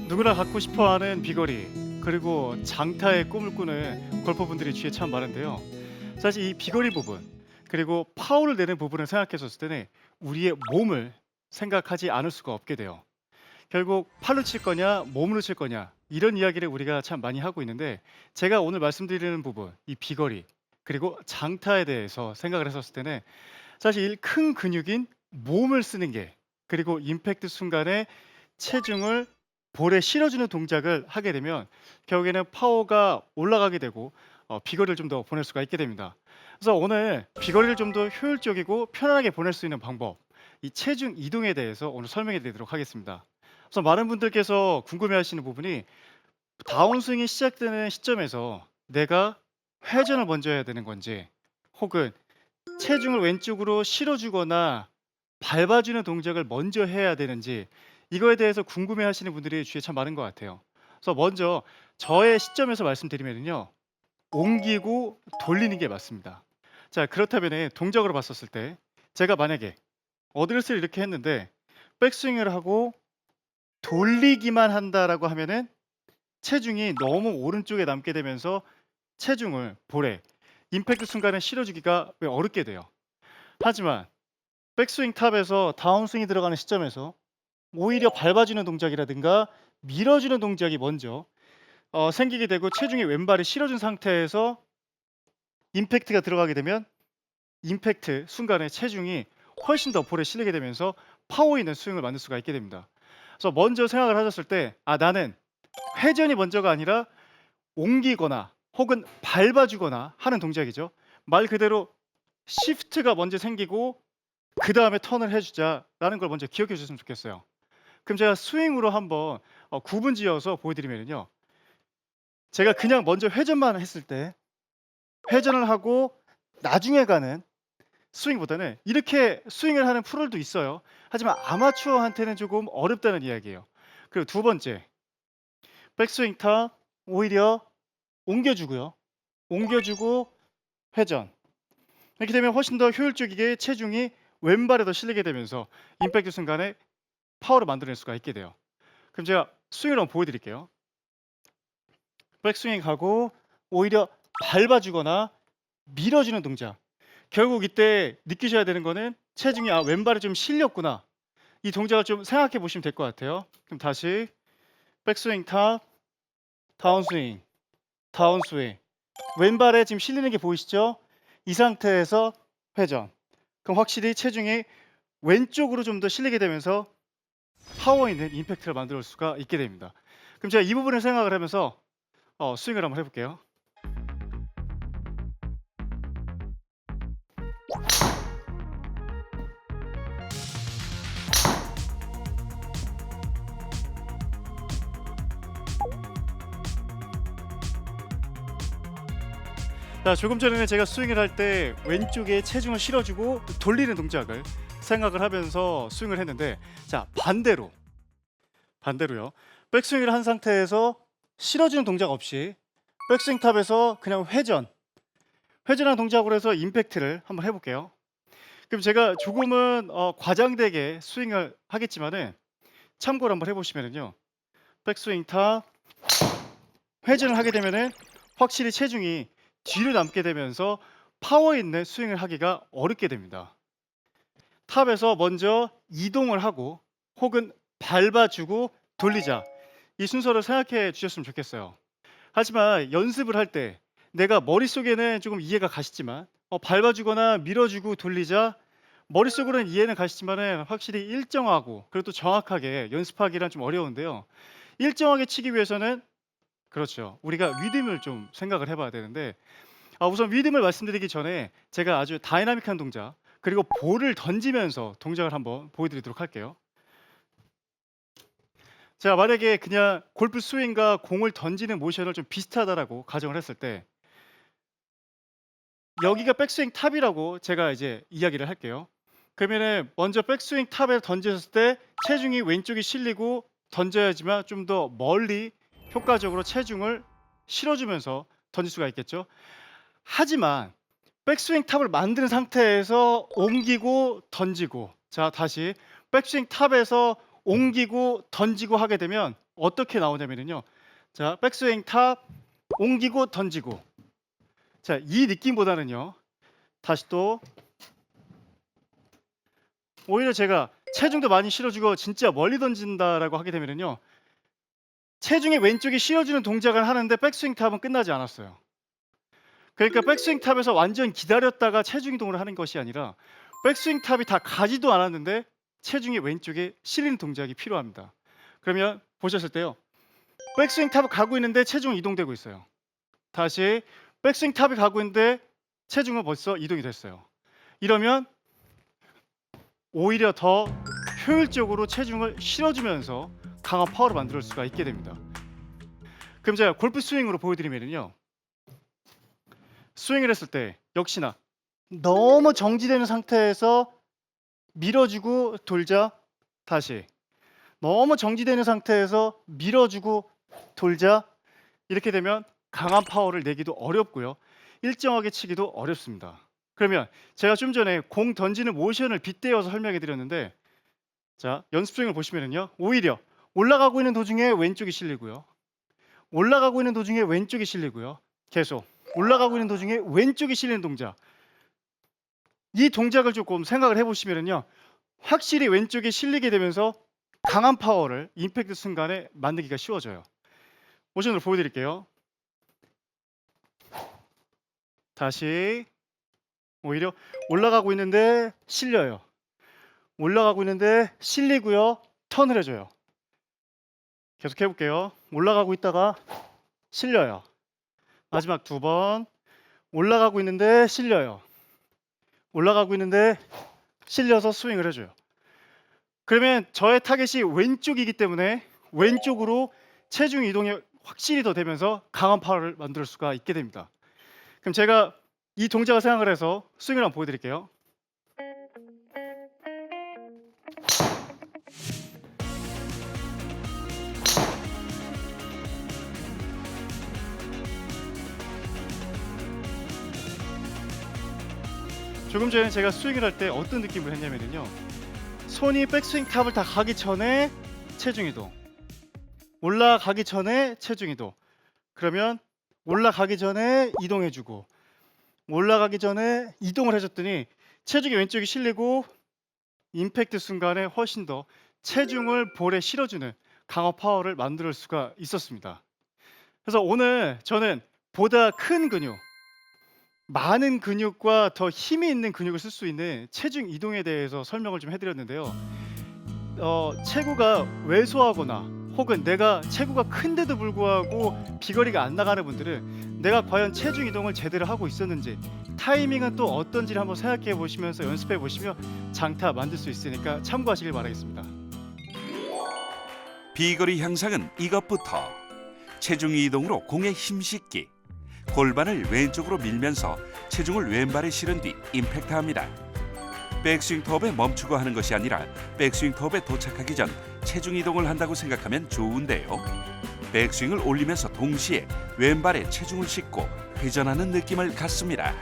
누구나 갖고 싶어하는 비거리 그리고 장타의 꿈을 꾸는 골퍼분들이 주위에 참 많은데요. 사실 이 비거리 부분 그리고 파워를 내는 부분을 생각했었을 때는 우리의 몸을 생각하지 않을 수가 없게 돼요. 결국 팔로 칠 거냐 몸으로 칠 거냐 이런 이야기를 우리가 참 많이 하고 있는데 제가 오늘 말씀드리는 부분 이 비거리 그리고 장타에 대해서 생각을 했었을 때는 사실 큰 근육인 몸을 쓰는 게 그리고 임팩트 순간에 체중을 볼에 실어주는 동작을 하게 되면 결국에는 파워가 올라가게 되고 비거리를 좀 더 보낼 수가 있게 됩니다. 그래서 오늘 비거리를 좀 더 효율적이고 편안하게 보낼 수 있는 방법, 이 체중 이동에 대해서 오늘 설명해 드리도록 하겠습니다. 그래서 많은 분들께서 궁금해하시는 부분이 다운스윙이 시작되는 시점에서 내가 회전을 먼저 해야 되는 건지 혹은 체중을 왼쪽으로 실어주거나 밟아주는 동작을 먼저 해야 되는지 이거에 대해서 궁금해하시는 분들이 주위에 참 많은 것 같아요. 그래서 먼저 저의 시점에서 말씀드리면요. 옮기고 돌리는 게 맞습니다. 자, 그렇다면 동작으로 봤었을 때 제가 만약에 어드레스를 이렇게 했는데 백스윙을 하고 돌리기만 한다라고 하면은 체중이 너무 오른쪽에 남게 되면서 체중을 볼에 임팩트 순간에 실어주기가 어렵게 돼요. 하지만 백스윙 탑에서 다운스윙이 들어가는 시점에서 오히려 밟아주는 동작이라든가 밀어주는 동작이 먼저 생기게 되고 체중이 왼발에 실어준 상태에서 임팩트가 들어가게 되면 임팩트 순간에 체중이 훨씬 더 볼에 실리게 되면서 파워 있는 스윙을 만들 수가 있게 됩니다. 그래서 먼저 생각을 하셨을 때 나는 회전이 먼저가 아니라 옮기거나 혹은 밟아주거나 하는 동작이죠. 말 그대로 시프트가 먼저 생기고 그 다음에 턴을 해주자라는 걸 먼저 기억해 주셨으면 좋겠어요. 그럼 제가 스윙으로 한번 구분 지어서 보여드리면요. 제가 그냥 먼저 회전만 했을 때 회전을 하고 나중에 가는 스윙보다는 이렇게 스윙을 하는 프로들도 있어요. 하지만 아마추어한테는 조금 어렵다는 이야기예요. 그리고 두 번째, 백스윙 타 오히려 옮겨주고요. 옮겨주고 회전. 이렇게 되면 훨씬 더 효율적이게 체중이 왼발에 더 실리게 되면서 임팩트 순간에 파워를 만들어낼 수가 있게 돼요. 그럼 제가 스윙을 한번 보여드릴게요. 백스윙 가고 오히려 밟아주거나 밀어주는 동작. 결국 이때 느끼셔야 되는 거는 체중이 왼발에 좀 실렸구나. 이 동작을 좀 생각해 보시면 될 것 같아요. 그럼 다시 백스윙 탑, 다운스윙, 다운스윙. 왼발에 지금 실리는 게 보이시죠? 이 상태에서 회전. 그럼 확실히 체중이 왼쪽으로 좀 더 실리게 되면서 파워 있는 임팩트를 만들 수가 있게 됩니다. 그럼 제가 이 부분을 생각을 하면서 스윙을 한번 해볼게요. 자, 조금 전에는 제가 스윙을 할 때 왼쪽에 체중을 실어주고 돌리는 동작을 생각을 하면서 스윙을 했는데, 자, 반대로요. 백스윙을 한 상태에서 실어주는 동작 없이 백스윙 탑에서 그냥 회전한 동작으로 해서 임팩트를 한번 해볼게요. 그럼 제가 조금은 과장되게 스윙을 하겠지만은 참고로 한번 해보시면은요. 백스윙 탑 회전을 하게 되면은 확실히 체중이 뒤로 남게 되면서 파워 있는 스윙을 하기가 어렵게 됩니다. 탑에서 먼저 이동을 하고 혹은 밟아주고 돌리자. 이 순서를 생각해 주셨으면 좋겠어요. 하지만 연습을 할 때 내가 머릿속에는 조금 이해가 가시지만 밟아주거나 밀어주고 돌리자 머릿속으로는 이해는 가시지만은 확실히 일정하고 그리고 또 정확하게 연습하기란 좀 어려운데요. 일정하게 치기 위해서는 그렇죠. 우리가 리듬을 좀 생각을 해봐야 되는데 우선 리듬을 말씀드리기 전에 제가 아주 다이나믹한 동작 그리고 볼을 던지면서 동작을 한번 보여드리도록 할게요. 자, 만약에 그냥 골프 스윙과 공을 던지는 모션을 좀 비슷하다라고 가정을 했을 때 여기가 백스윙 탑이라고 제가 이제 이야기를 할게요. 그러면은 먼저 백스윙 탑에 던졌을 때 체중이 왼쪽이 실리고 던져야지만 좀 더 멀리 효과적으로 체중을 실어주면서 던질 수가 있겠죠. 하지만 백스윙 탑을 만든 상태에서 옮기고 던지고 자 다시 백스윙 탑에서 옮기고 던지고 하게 되면 어떻게 나오냐면요. 자, 백스윙 탑 옮기고 던지고. 자, 이 느낌보다는요. 다시 또 오히려 제가 체중도 많이 실어주고 진짜 멀리 던진다라고 하게 되면은요. 체중의 왼쪽이 실어주는 동작을 하는데 백스윙 탑은 끝나지 않았어요. 그러니까 백스윙 탑에서 완전 기다렸다가 체중 이동을 하는 것이 아니라 백스윙 탑이 다 가지도 않았는데 체중이 왼쪽에 실리는 동작이 필요합니다. 그러면 보셨을 때요. 백스윙 탑을 가고 있는데 체중은 이동되고 있어요. 다시 백스윙 탑이 가고 있는데 체중은 벌써 이동이 됐어요. 이러면 오히려 더 효율적으로 체중을 실어주면서 강한 파워를 만들 수가 있게 됩니다. 그럼 제가 골프 스윙으로 보여드리면요. 스윙을 했을 때 역시나 너무 정지되는 상태에서 밀어주고 돌자. 다시 너무 정지되는 상태에서 밀어주고 돌자. 이렇게 되면 강한 파워를 내기도 어렵고요. 일정하게 치기도 어렵습니다. 그러면 제가 좀 전에 공 던지는 모션을 빗대어서 설명해 드렸는데, 자, 연습 스윙을 보시면은요. 오히려 올라가고 있는 도중에 왼쪽이 실리고요. 올라가고 있는 도중에 왼쪽이 실리고요. 계속 올라가고 있는 도중에 왼쪽이 실리는 동작. 이 동작을 조금 생각을 해보시면은요. 확실히 왼쪽이 실리게 되면서 강한 파워를 임팩트 순간에 만들기가 쉬워져요. 모션으로 보여드릴게요. 다시 오히려 올라가고 있는데 실려요. 올라가고 있는데 실리고요. 턴을 해줘요. 계속 해볼게요. 올라가고 있다가 실려요. 마지막 2번. 올라가고 있는데 실려요. 올라가고 있는데 실려서 스윙을 해줘요. 그러면 저의 타겟이 왼쪽이기 때문에 왼쪽으로 체중 이동이 확실히 더 되면서 강한 파워를 만들 수가 있게 됩니다. 그럼 제가 이 동작을 생각을 해서 스윙을 한번 보여드릴게요. 조금 전에 제가 스윙을 할 때 어떤 느낌을 했냐면요. 손이 백스윙 탑을 다 가기 전에 체중 이동. 올라가기 전에 체중 이동. 그러면 올라가기 전에 이동해주고 올라가기 전에 이동을 해줬더니 체중이 왼쪽이 실리고 임팩트 순간에 훨씬 더 체중을 볼에 실어주는 강화 파워를 만들 수가 있었습니다. 그래서 오늘 저는 보다 큰 근육, 많은 근육과 더 힘이 있는 근육을 쓸 수 있는 체중 이동에 대해서 설명을 좀 해드렸는데요. 체구가 왜소하거나 혹은 내가 체구가 큰데도 불구하고 비거리가 안 나가는 분들은 내가 과연 체중 이동을 제대로 하고 있었는지, 타이밍은 또 어떤지를 한번 생각해 보시면서 연습해 보시면 장타 만들 수 있으니까 참고하시길 바라겠습니다. 비거리 향상은 이것부터. 체중 이동으로 공에 힘 싣기. 골반을 왼쪽으로 밀면서 체중을 왼발에 실은 뒤 임팩트합니다. 백스윙 톱에 멈추고 하는 것이 아니라 백스윙 톱에 도착하기 전 체중 이동을 한다고 생각하면 좋은데요. 백스윙을 올리면서 동시에 왼발에 체중을 싣고 회전하는 느낌을 갖습니다.